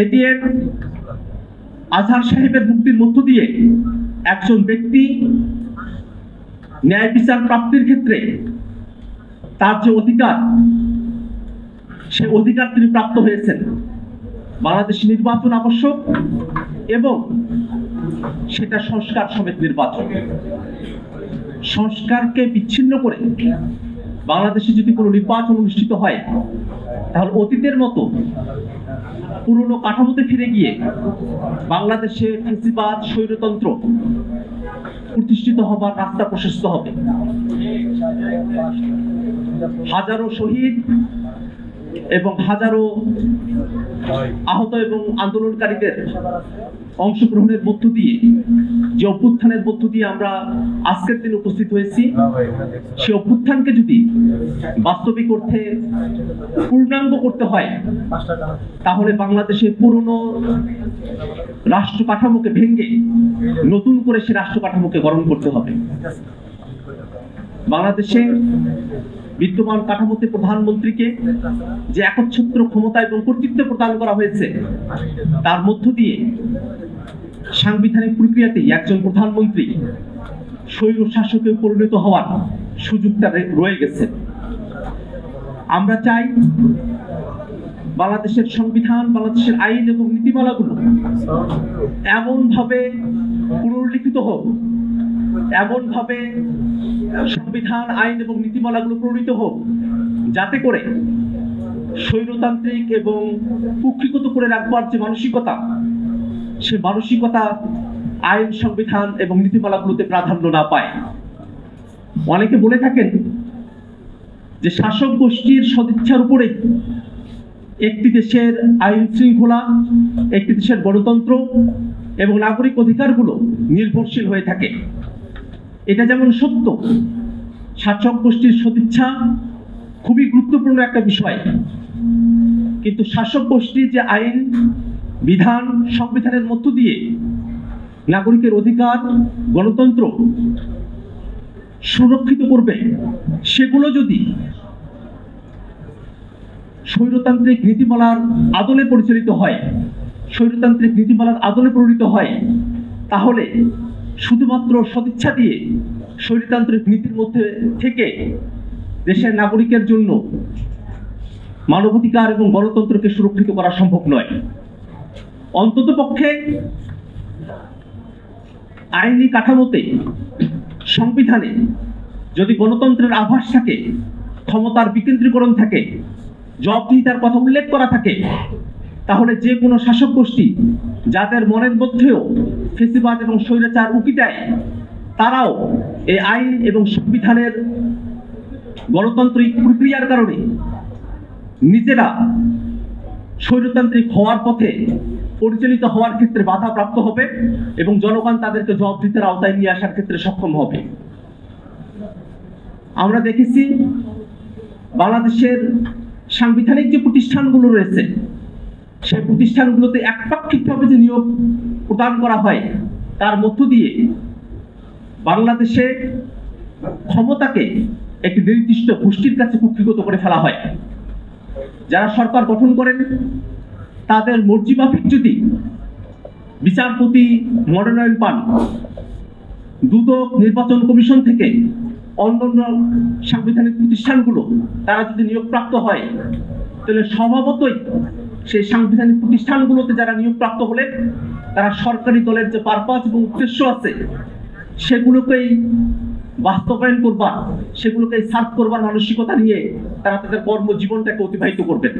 ATM আজহার সাহেবের মুক্তির মধ্য দিয়ে একজন ব্যক্তি ন্যায় বিচার প্রাপ্তির ক্ষেত্রে তার যে অধিকার, সে অধিকার তিনি প্রাপ্ত হয়েছেন। বাংলাদেশে নির্বাচন আবশ্যক এবং সেটা সংস্কার সমেত নির্বাচন। সংস্কারকে বিচ্ছিন্ন করে বাংলাদেশে যদি কোনো নির্বাচন অনুষ্ঠিত হয়, তাহলে অতীতের মতো পুরনো কাঠামোতে ফিরে গিয়ে বাংলাদেশে ফ্যাসিবাদ, স্বৈরতন্ত্র প্রতিষ্ঠিত হবার রাস্তা প্রশস্ত হবে। হাজারো শহীদ এবং হাজারো আহত এবং আন্দোলনকারীদের অংশগ্রহণের মধ্য দিয়ে, যে অভ্যুত্থানের মধ্য দিয়ে আমরা আজকের দিনে উপস্থিত হয়েছি, সে অভ্যুত্থানকে যদি বাস্তবিক অর্থে পূর্ণাঙ্গ করতে হয়, তাহলে বাংলাদেশের পুরনো রাষ্ট্র কাঠামোকে ভেঙে নতুন করে সে রাষ্ট্র কাঠামোকে গঠন করতে হবে। বাংলাদেশে বিদ্যমান কাঠামোতে প্রধানমন্ত্রীকে যে একচ্ছত্র ক্ষমতা এবং কর্তৃত্ব প্রদান করা হয়েছে, তার মধ্য দিয়ে সাংবিধানিক প্রক্রিয়াতেই একজন প্রধানমন্ত্রী স্বৈর শাসকে পরিণত হওয়ার সুযোগটা রয়ে গেছে। আমরা চাই বাংলাদেশের সংবিধান, বাংলাদেশের আইন এবং নীতিমালাগুলো এমনভাবে পুনর্লিখিত হোক, এমনভাবে সংবিধান, আইন এবং নীতিমালাগুলো প্রণীত হোক, যাতে করে স্বৈরতান্ত্রিক এবং কুক্ষিগত করে রাখবার যে মানসিকতা, সে মানসিকতা আইন, সংবিধান এবং নীতিমালাগুলোতে প্রাধান্য না পায়। অনেকে বলে থাকেন যে শাসক গোষ্ঠীর সদিচ্ছার উপরে একটি দেশের আইন শৃঙ্খলা, একটি দেশের গণতন্ত্র এবং নাগরিক অধিকারগুলো নির্ভরশীল হয়ে থাকে। এটা যেমন সত্য, শাসক গোষ্ঠীর সদিচ্ছা খুবই গুরুত্বপূর্ণ একটা বিষয়, কিন্তু শাসক গোষ্ঠীর যে আইন, বিধান, সংবিধানের মধ্য দিয়ে নাগরিকের অধিকার, গণতন্ত্র সুরক্ষিত করবে, সেগুলো যদি স্বৈরতান্ত্রিক নীতিমালার আদলে পরিচালিত হয়, স্বৈরতান্ত্রিক নীতিমালার আদলে প্রণীত হয়, তাহলে শুধুমাত্র সদিচ্ছা দিয়ে স্বৈরতান্ত্রিক নীতির মধ্যে থেকে দেশের নাগরিকের জন্য মানবাধিকার এবং গণতন্ত্রকে সুরক্ষিত করা সম্ভব নয়। অন্ততপক্ষে আইনি কাঠামোতে, সংবিধানে যদি গণতন্ত্রের আভাস থাকে, ক্ষমতার বিকেন্দ্রীকরণ থাকে, জবাবদিহিতার কথা উল্লেখ করা থাকে, তাহলে যে কোনো শাসক গোষ্ঠী যাদের মনের মধ্যেও ফ্যাসিবাদ এবং স্বৈরাচার উকি দেয়, তারাও এই আইন এবং সংবিধানের গণতান্ত্রিক প্রক্রিয়ার কারণে নিজেরা স্বৈরতান্ত্রিক হওয়ার পথে পরিচালিত হওয়ার ক্ষেত্রে বাধাপ্রাপ্ত হবে এবং জনগণ তাদেরকে জবাবদিহিতার আওতায় নিয়ে আসার ক্ষেত্রে সক্ষম হবে। আমরা দেখেছি বাংলাদেশের সাংবিধানিক যে প্রতিষ্ঠানগুলো রয়েছে, সেই প্রতিষ্ঠানগুলোতে একপাক্ষিকভাবে যে নিয়োগ প্রদান করা হয়, তার মধ্য দিয়ে বাংলাদেশে ক্ষমতাকে একটি নির্দিষ্ট গোষ্ঠীর কাছে কুক্ষিগত করে ফেলা হয়। যারা সরকার গঠন করেন, তাদের মর্জি মাফিক যদি বিচারপতি মনোনয়ন পান, দুদক, নির্বাচন কমিশন থেকে অন্যান্য সাংবিধানিক প্রতিষ্ঠানগুলো তারা যদি নিয়োগপ্রাপ্ত হয়, তাহলে স্বভাবতই সেই সাংবিধানিক প্রতিষ্ঠানগুলোতে যারা নিয়োগপ্রাপ্ত হলেন, তারা সরকারি দলের যে পারপাস এবং উদ্দেশ্য আছে, সেগুলোকেই বাস্তবায়ন করবার, সেগুলোকে সার্ভ করবার মানসিকতা নিয়ে তারা তাদের কর্মজীবনটাকে অতিবাহিত করবেন।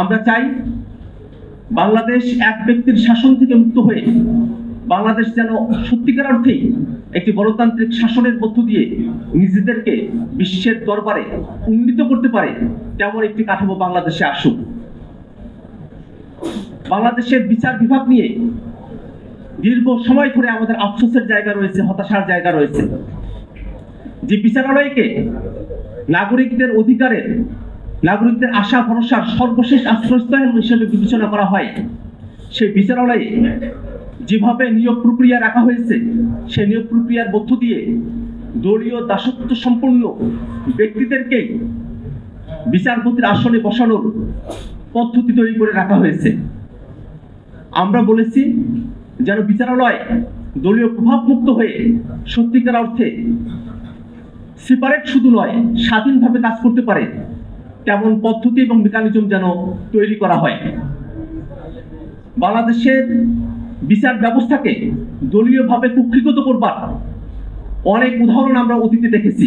আমরা চাই বাংলাদেশ এক ব্যক্তির শাসন থেকে মুক্ত হয়ে বাংলাদেশ যেন সত্যিকার অর্থেই একটি গণতান্ত্রিক শাসনের মধ্য দিয়ে নিজেদেরকে বিশ্বের দরবারে উন্নীত করতে পারে, তেমন একটি কাঠামো বাংলাদেশে আসুক। বাংলাদেশের বিচার বিভাগ নিয়ে দীর্ঘ সময় ধরে আমাদের আফসোসের জায়গা রয়েছে, হতাশার জায়গা রয়েছে। যে বিচারালয়কে নাগরিকদের অধিকারের, নাগরিকদের আশা ভরসার সর্বশেষ আশ্রয়স্থল হিসেবে বিবেচনা করা হয়, সেই বিচারালয়ে যেভাবে নিয়োগ প্রক্রিয়া রাখা হয়েছে, সেই নিয়োগ প্রক্রিয়ার মধ্য দিয়ে দলীয় দাসত্ব সম্পন্ন ব্যক্তিদেরকেই বিচারপতির আসনে বসানোর পদ্ধতি তৈরি করে রাখা হয়েছে। আমরা বলেছি যেন বিচারালয় দলীয় প্রভাব মুক্ত হয়ে সত্যিকার অর্থে সেপারেট শুধু নয়, স্বাধীনভাবে কাজ করতে পারে তেমন পদ্ধতি এবং মেকানিজম যেন তৈরি করা হয়। বাংলাদেশের বিচার ব্যবস্থাকে দলীয়ভাবে কুক্ষিগত করবার অনেক উদাহরণ আমরা অতীতে দেখেছি।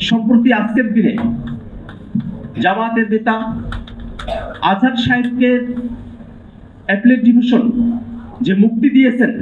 সম্প্রতি আজকের দিনে জামায়াতের নেতা আজহার সাহেবকে অ্যাপিলেট ডিভিশন যে মুক্তি দিয়েছেন,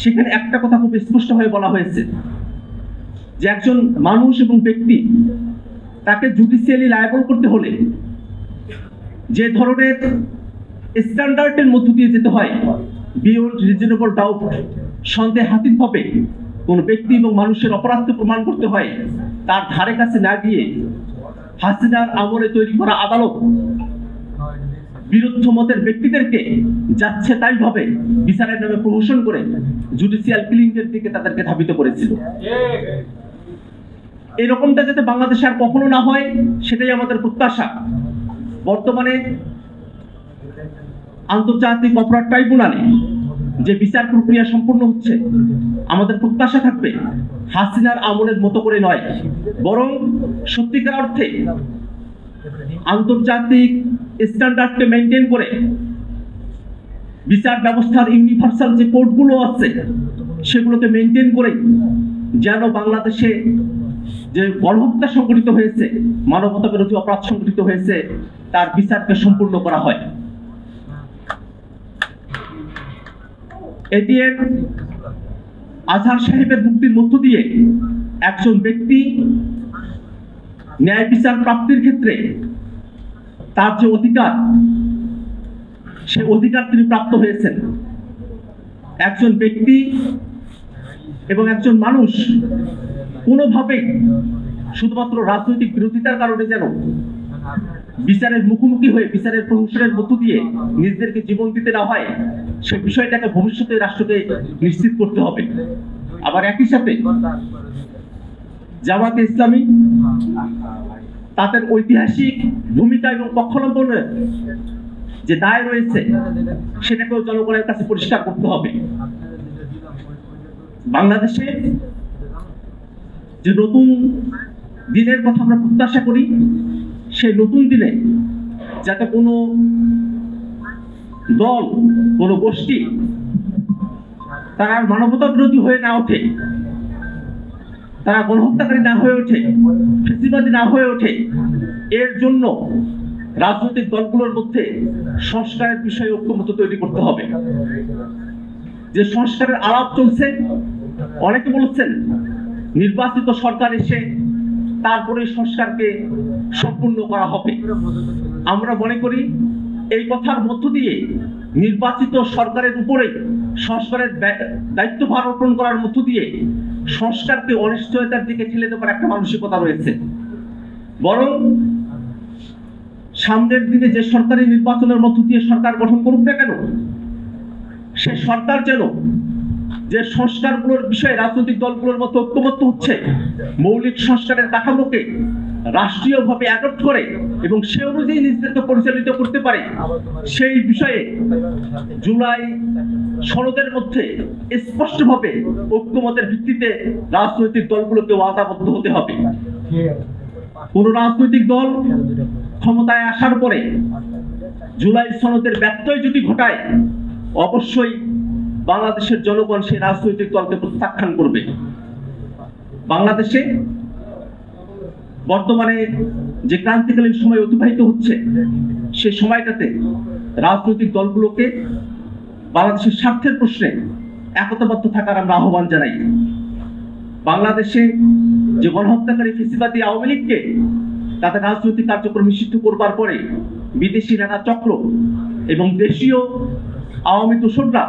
সেখানে একটা কথা খুব স্পষ্টভাবে বলা হয়েছে যে একজন মানুষ এবং ব্যক্তি তাকে জুডিশিয়ালি লায়াবল করতে হলে যে ধরনের স্ট্যান্ডার্ডের মধ্য দিয়ে যেতে হয়, বিয়ন্ড রিজনেবল ডাউট, সন্দেহাতীতভাবে কোন ব্যক্তি এবং মানুষের অপরাধকে প্রমাণ করতে হয়, তার ধারে কাছে না গিয়ে হাসিনার আমলে তৈরি করা আদালত বিরুদ্ধ মতের ব্যক্তিদেরকে যাচ্ছে তাই ভাবে বিচারের নামে প্রহসন করে জুডিশিয়াল কিলিংয়ের দিকে তাদেরকে ধাবিত করেছিল। এরকমটা যাতে বাংলাদেশে আর কখনো না হয়, সেটাই আমাদের প্রত্যাশা। বর্তমানে আন্তর্জাতিক অপরাধ ট্রাইব্যুনালে যে বিচার প্রক্রিয়া সম্পূর্ণ হচ্ছে, আমাদের প্রত্যাশা থাকবে হাসিনার আমলের মতো করে নয়, বরং সত্যিকার অর্থে আন্তর্জাতিক স্ট্যান্ডার্ডকে মেনটেন করে বিচার ব্যবস্থার ইউনিভার্সাল যে কোর্টগুলো আছে সেগুলোকে মেনটেন করে যেন বাংলাদেশে যে গণহত্যা সংঘটিত হয়েছে, মানবতা বিরোধী অপরাধ সংঘটিত হয়েছে, তার বিচারকে সম্পূর্ণ করা হয়। এটিএম আজহার সাহেবের মুক্তির মধ্য দিয়ে একজন ব্যক্তি ন্যায় বিচার প্রাপ্তির ক্ষেত্রে তার যে অধিকার, সে অধিকার তিনি প্রাপ্ত হয়েছেন। একজন ব্যক্তি এবং একজন মানুষ কোনোভাবে শুধুমাত্র রাজনৈতিক বিরোধিতার কারণে যেন বিচারের মুখোমুখি হয়ে বিচারের প্রহসনের মধ্য দিয়ে নিজেদেরকে জীবন দিতে না হয়, সে বিষয়টাকে ভবিষ্যতে রাষ্ট্রকে নিশ্চিত করতে হবে। আবার একই সাথে জামায়াতে ইসলামী তাদের ঐতিহাসিক ভূমিকা এবং পক্ষাবলম্বনের যে দায় রয়েছে, সেটাকেও জনগণের কাছে পরিষ্কার করতে হবে। বাংলাদেশে যে নতুন দিনের কথা আমরা প্রত্যাশা করি, সেই নতুন দিনে যাতে কোনো দল, কোনো গোষ্ঠী তারা মানবতা বিরোধী হয়ে না ওঠে, তারা গণহত্যাকারী না হয়ে ওঠে, ফ্যাসিবাদী না হয়ে ওঠে, এর জন্য রাজনৈতিক দলগুলোর মধ্যে সংস্কারের বিষয়ে ঐক্যমত্য তৈরি করতে হবে। যে সংস্কারের আলাপ চলছে, অনেকে বলছেন নির্বাচিত সরকার এসে তারপরে সংস্কারকে সম্পূর্ণ করা হবে। আমরা মনে করি এই কথার মধ্য দিয়ে নির্বাচিত সরকারের উপরে সংস্কারের দায়িত্বভার অর্পণ করার মধ্য দিয়ে সংস্কারকে অনিশ্চয়তার দিকে ঠেলে দেওয়ার একটা মানসিকতা রয়েছে। বরং সামনের দিনে যে সরকারি নির্বাচনের মধ্য দিয়ে সরকার গঠন করুক না কেন, সে সরকার যেন যে সংস্কারগুলোর বিষয়ে রাজনৈতিক দলগুলোর মধ্যে ঐক্যমত্য হচ্ছে, মৌলিক সংস্কারের কাঠামোকে রাষ্ট্রীয়ভাবে অ্যাডপ্ট করে এবং সে অনুযায়ী নিজেদেরকে পরিচালিত করতে পারে, সেই বিষয়ে জুলাই সনদের মধ্যে স্পষ্টভাবে ঐক্যমতের ভিত্তিতে রাজনৈতিক দলগুলোকে ওয়াদাবদ্ধ হতে হবে। কোন রাজনৈতিক দল ক্ষমতায় আসার পরে জুলাই সনদের ব্যত্যয় যদি ঘটায়, অবশ্যই বাংলাদেশের জনগণ সেই রাজনৈতিক দলকে প্রত্যাখ্যান করবে। বাংলাদেশে বর্তমানে যে ক্রান্তিকালীন সময় অতিবাহিত হচ্ছে, সেই সময়টাতে রাজনৈতিক দলগুলোকে বাংলাদেশের স্বার্থের প্রশ্নে একতাবদ্ধ থাকার আমরা আহ্বান জানাই। বাংলাদেশে যে গণহত্যাকারী ফ্যাসিবাদী আওয়ামী লীগকে তাদের রাজনৈতিক কার্যক্রম নিষিদ্ধ করবার পরে বিদেশি নানা চক্র এবং দেশীয় আওয়ামী দোসররা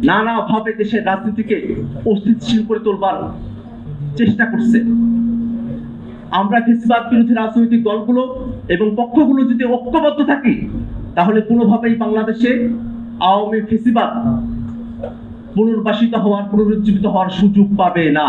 নানাভাবে দেশের রাজনীতিকে অস্থিতিশীল করে তোলবার চেষ্টা করছে। আমরা ফ্যাসিবাদ বিরোধী রাজনৈতিক দলগুলো এবং পক্ষগুলো যদি ঐক্যবদ্ধ থাকি, তাহলে কোনোভাবেই বাংলাদেশে আওয়ামী ফ্যাসিবাদ পুনর্বাসিত হওয়ার, পুনরুজ্জীবিত হওয়ার সুযোগ পাবে না।